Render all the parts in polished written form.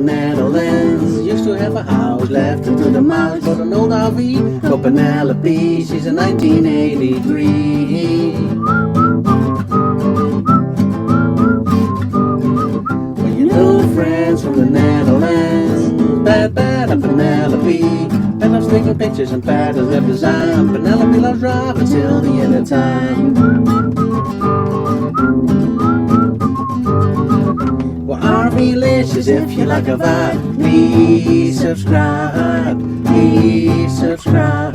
Netherlands. Used to have a house left into the mouse, but an old RV for Penelope. She's in 1983. When your little friends from the Netherlands, bad Penelope. Pat loves taking pictures and Pat has left design. Penelope loves driving till the end of time. Well, RV-licious, if you like a vibe, please subscribe, please subscribe.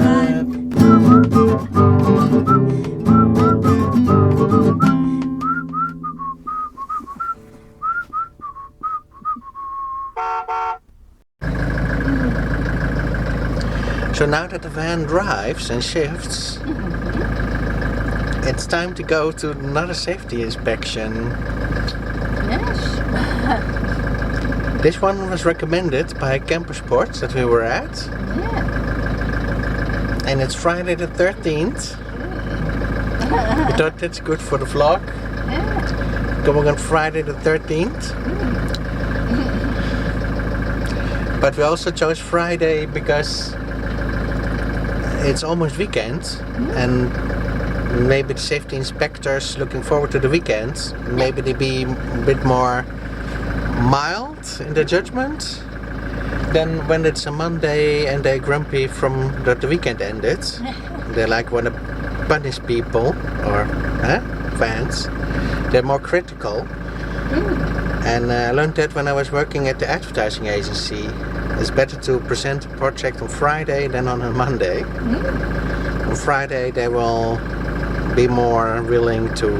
So now that the van drives and shifts, it's time to go to another safety inspection. Yes. This one was recommended by Camper Sports that we were at. Yeah. And it's Friday the 13th. We thought that's good for the vlog. Yeah. Going on Friday the 13th. But we also chose Friday because it's almost weekend, and maybe the safety inspectors looking forward to the weekend. Maybe they be a bit more mild in their judgment than when it's a Monday and they're grumpy from that the weekend ended. They like want to punish people or fans. They're more critical. And I learned that when I was working at the advertising agency. It's better to present a project on Friday than on a Monday. On Friday they will be more willing to...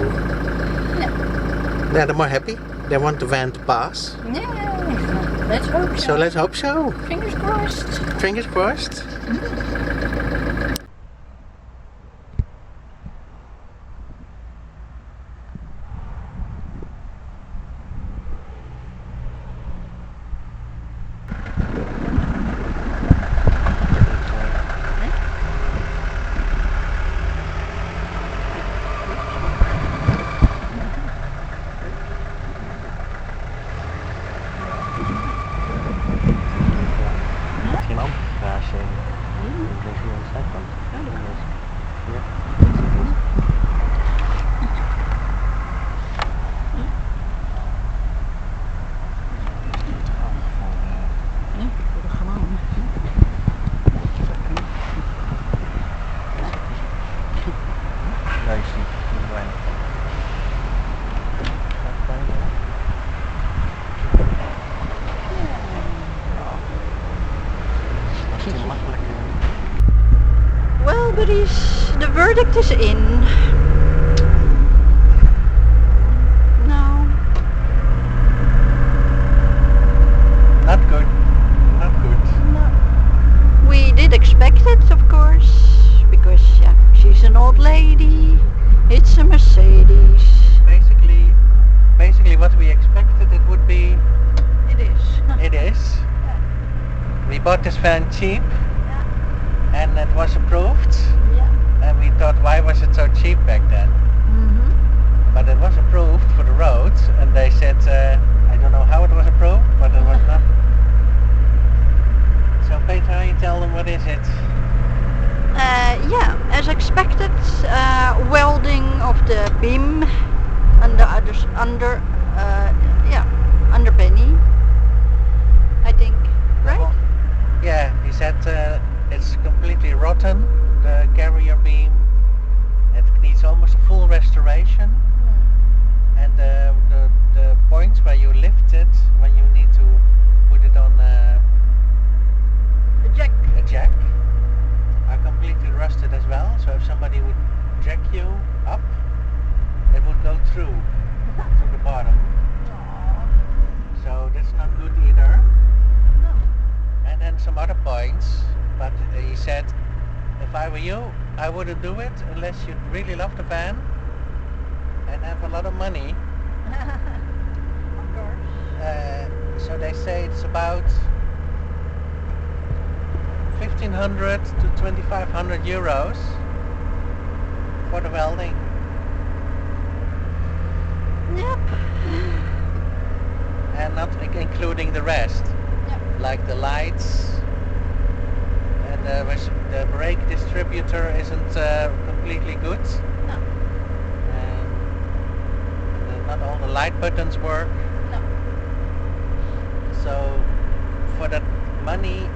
Yeah, they're more happy. They want the van to pass. Yeah, let's hope so. So let's hope so. Fingers crossed. Fingers crossed. Well, buddies, the verdict is in. No. Not good. Not good. No. We did expect it, of course, because yeah, she's an old lady. It's a Mercedes. Basically what we expected it would be. It is. It is. We bought this van cheap. And it was approved, and we thought, why was it so cheap back then? But it was approved for the road, and they said, I don't know how it was approved, but it was not. So Peter, you tell them, what is it? Yeah, as expected, welding of the beam and the others under penny, I think, right? Well, yeah, he said it's completely rotten, the carrier beam. It needs almost a full restoration. And the points where you lift it, when you need to put it on a jack, are completely rusted as well. So if somebody would jack you up, it would go through to the bottom. So that's not good either. And then some other points, but he said, if I were you, I wouldn't do it unless you really love the van and have a lot of money. Of course. So they say it's about 1,500 to 2,500 euros for the welding. Yep. And not including the rest. like the lights, and the brake distributor isn't completely good. No. And not all the light buttons work. No. So for that money,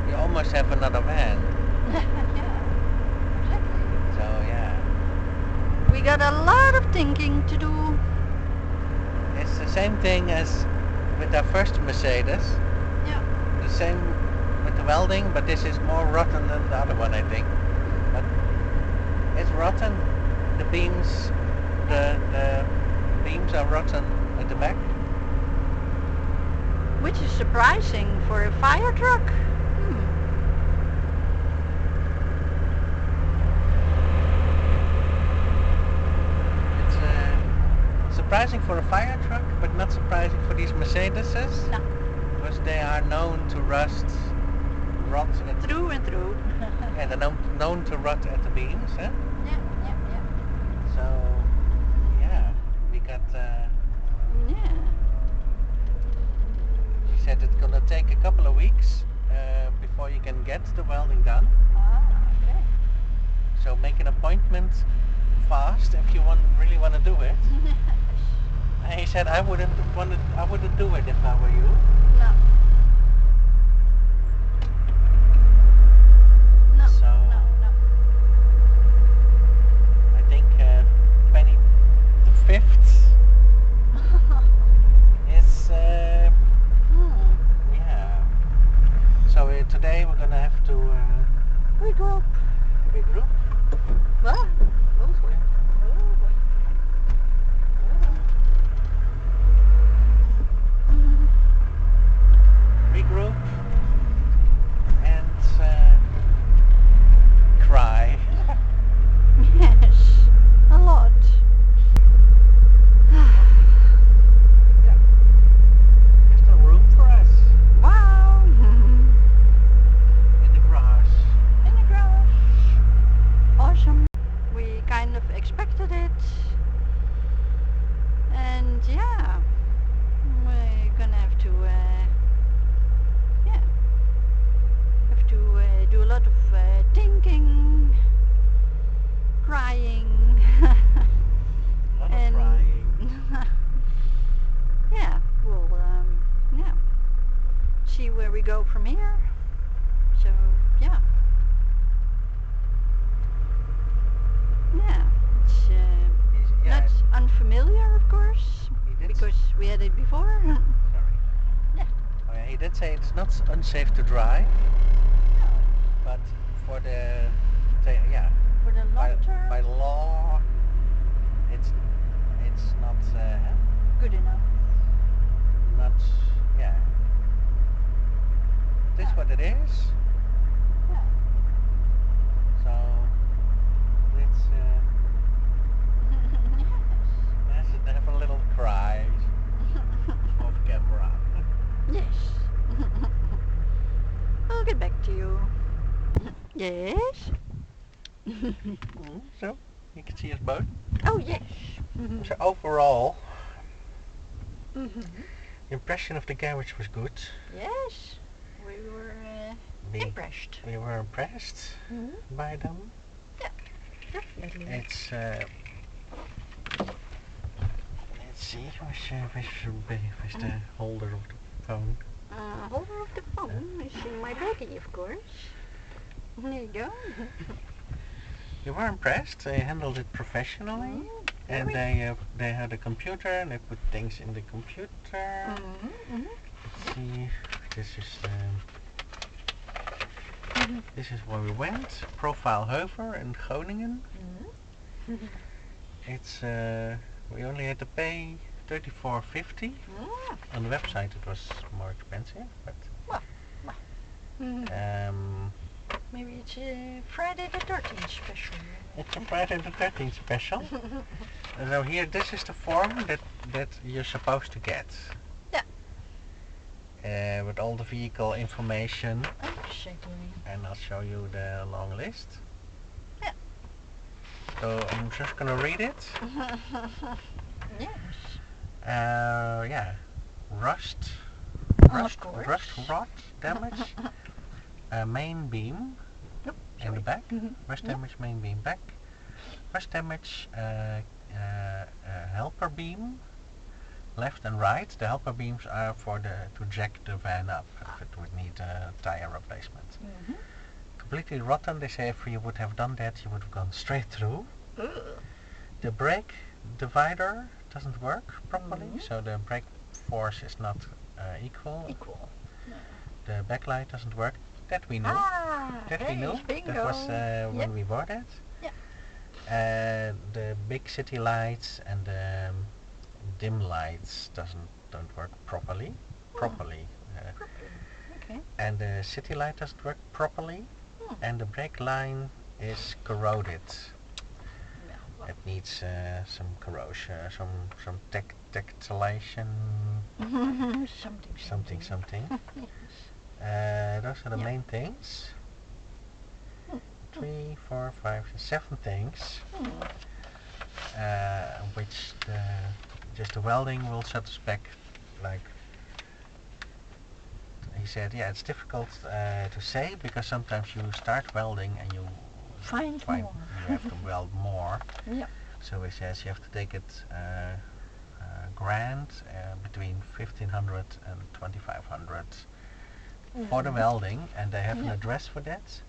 you almost have another van. Yeah, exactly. So yeah, We got a lot of thinking to do. it's the same thing as with our first Mercedes. Yeah. The same with the welding, but this is more rotten than the other one, I think. But it's rotten. The beams, the beams are rotten at the back. Which is surprising for a fire truck. It's surprising for a fire truck, but not surprising for these Mercedeses. No. Because they are known to rot at Through and through. yeah, they're known to rot at the beams, eh? Yeah. So yeah, we got. Yeah. She said it's gonna take a couple of weeks before you can get the welding done. Okay. So make an appointment fast if you really want to do it. And he said I wouldn't do it if I were you. No. No. So No. I think 25th is yeah. So today we're gonna have to Regroup. regroup. What? Oh boy. Oh boy. Regroup and cry. Yes. A lot. Yeah. There's still room for us Wow. in the grass. In the grass. Awesome. We kind of expected it. And yeah, we're gonna have to do a lot of thinking, crying, A lot of crying. yeah, we'll see where we go from here. So yeah, it's Yeah, not unfamiliar, of course, he did. because we had it before. Sorry. Yeah. Oh, yeah, he did say it's not unsafe to drive, but for the For the by, long term, by law, it's not good enough. not yeah. It is what it is. Yeah. So let's have a little cry off camera. Yes. I'll get back to you. Yes. So you can see us both. Oh yes. So overall, Mhm. the impression of the garage was good. Yes. We were impressed. We were impressed by them. Definitely. It's let's see, where's the holder of the phone? Holder of the phone is in my baggie, of course. There you go. We were impressed. They handled it professionally, and they had a computer and they put things in the computer. Let's see, this is where we went. Profile Heuver in Groningen. It's we only had to pay $34.50. On the website it was more expensive, but Maybe it's a Friday the 13th special. it's a Friday the 13th special. So here, this is the form that you're supposed to get. Yeah. With all the vehicle information. Exactly. And I'll show you the long list. Yeah. So I'm just gonna read it. Yes. Yeah. Rust, rust rot damage. Main beam in the back. Rust damage main beam back. Rust damage helper beam left and right. The helper beams are for to jack the van up if it would need a tire replacement. Completely rotten. They say if you would have done that, you would have gone straight through. The brake divider doesn't work properly, so the brake force is not equal. No. The backlight doesn't work. That we knew. Bingo. That was when we bought it. The big city lights and the dim lights don't work properly. Okay. And the city light doesn't work properly. And the brake line is corroded. It needs some corrosion, some tactilation. something. Those are the main things. 3, 4, 5, 7 things. Which just the welding will set us back. Like he said, yeah, it's difficult to say because sometimes you start welding and you find more. You have to weld more. So he says you have to take it grand between 1,500 and 2,500 for the welding, and they have an address for that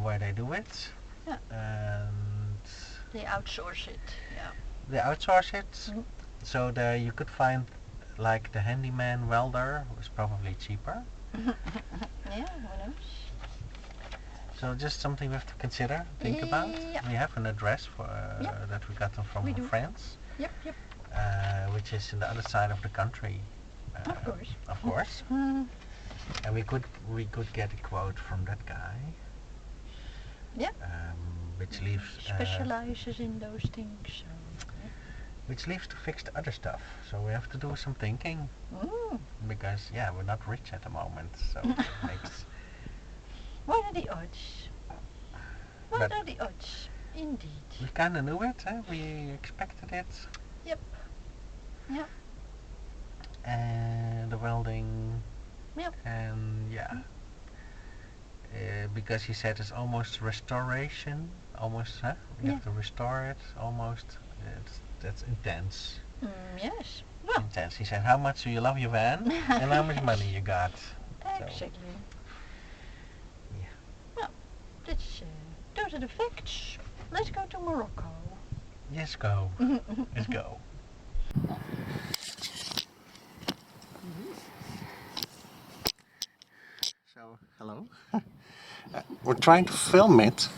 where they do it. And they outsource it. They outsource it, so you could find like the handyman welder, who is probably cheaper. Who knows? So just something we have to consider, think about. We have an address for that we got them from France. Which is in the other side of the country. Of course. And we could get a quote from that guy. Which leaves specializes in those things. So. Which leaves to fix the other stuff. So we have to do some thinking. Because we're not rich at the moment. So it makes. What are the odds? What are the odds? Indeed. We kind of knew it. We expected it. And the welding. And because he said it's almost restoration. Almost, you have to restore it. Almost. That's intense. Yes. Intense. He said, how much do you love your van? And how much money you got? Exactly. Well, those are the facts. Let's go to Morocco. Yes, go. Let's go. So, hello. We're trying to film it.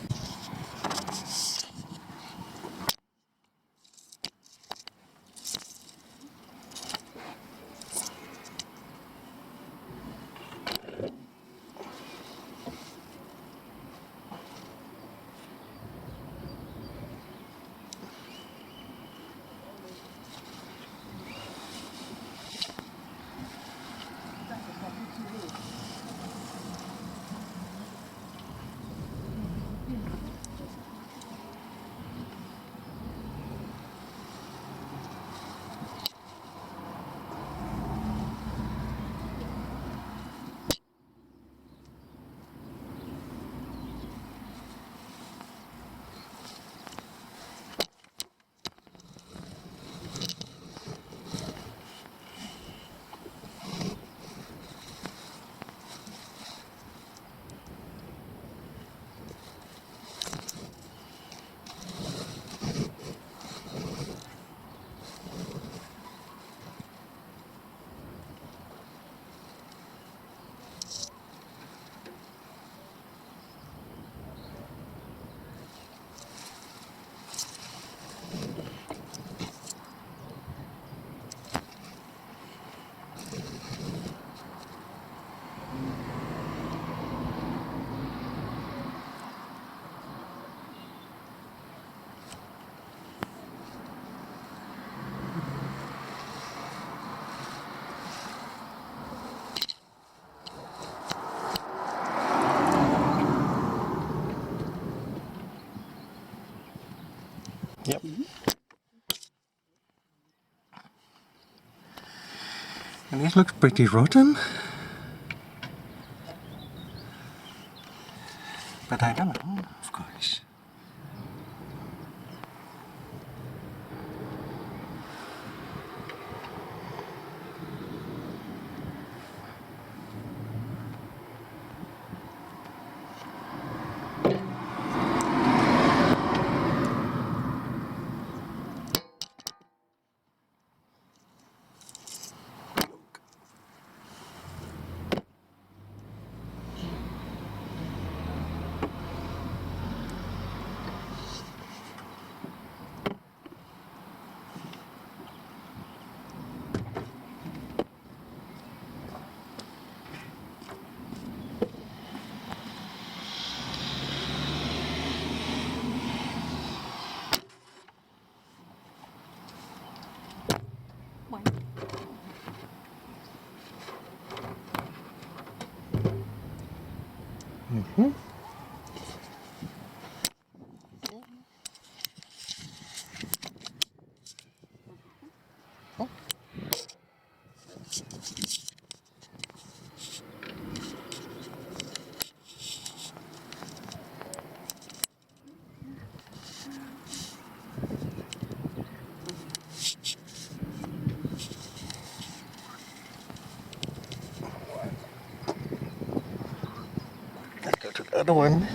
And this looks pretty rotten. But I don't know, of course. Mm-hmm. Let's go to the other one.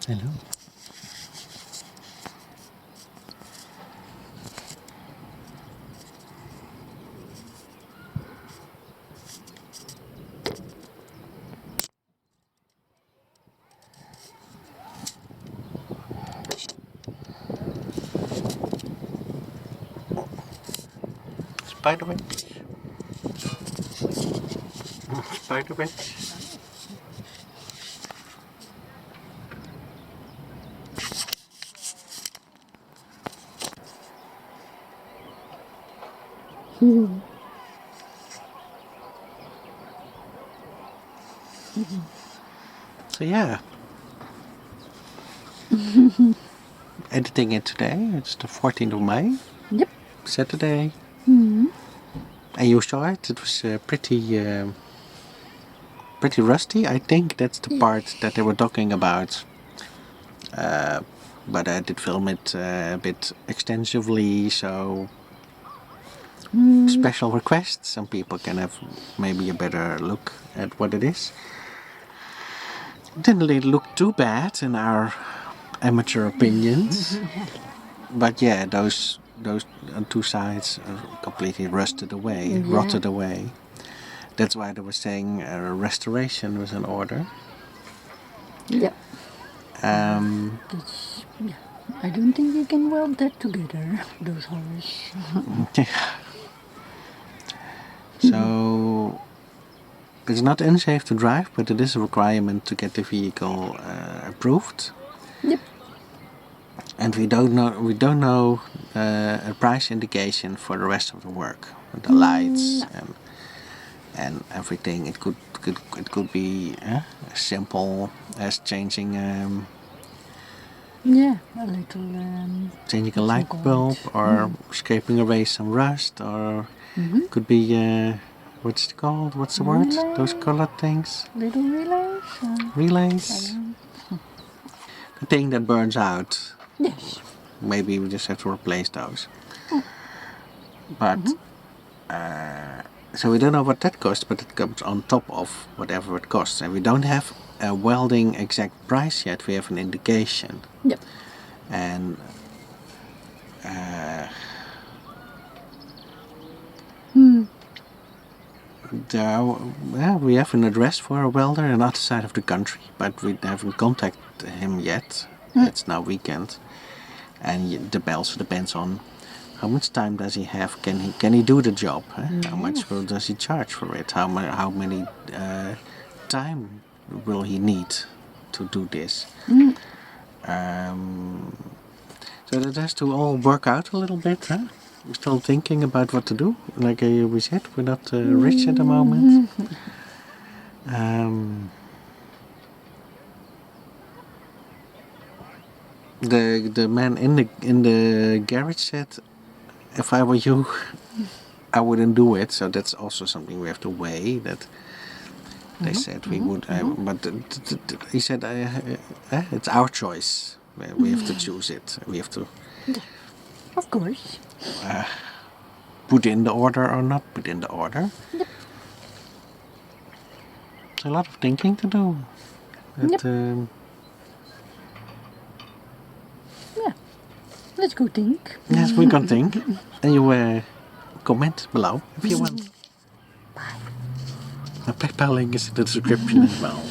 Hello. Hello. Spiderwebs. Spiderwebs. So yeah. Editing it today. It's the 14th of May. Yep. Saturday. Mm-hmm. And you saw it. It was pretty rusty. I think that's the part that they were talking about. But I did film it a bit extensively, so special requests. Some people can have maybe a better look at what it is. It didn't really look too bad in our amateur opinions. But yeah, those on two sides are completely rusted away, rotted away. That's why they were saying a restoration was in order. Yeah. That's, yeah. I don't think you can weld that together, those holes. So it's not unsafe to drive, but it is a requirement to get the vehicle approved. Yep. And we don't know a price indication for the rest of the work, the lights and everything. It could be as simple as changing a little changing a light bulb or scraping away some rust, or could be what's it called? What's the word? Those colored things. Little relays. Relays. The thing that burns out. Yes. Maybe we just have to replace those. But so we don't know what that costs, but it comes on top of whatever it costs, and we don't have a welding exact price yet. We have an indication. Yep. And we have an address for a welder on the other side of the country, but we haven't contacted him yet. It's now weekend, and the also depends on how much time does he have. Can he do the job? How much does he charge for it? How many time will he need to do this? So that has to all work out a little bit. We're still thinking about what to do. Like we said, we're not rich at the moment. The man in the garage said, if I were you, I wouldn't do it. So that's also something we have to weigh. That they said we would, but he said it's our choice. We have to choose it. We have to, Of course. put in the order or not put in the order. Yep. It's a lot of thinking to do. But, Yeah. Let's go think. yes, we can think. And you comment below if you want. Bye. The PayPal link is in the description as well.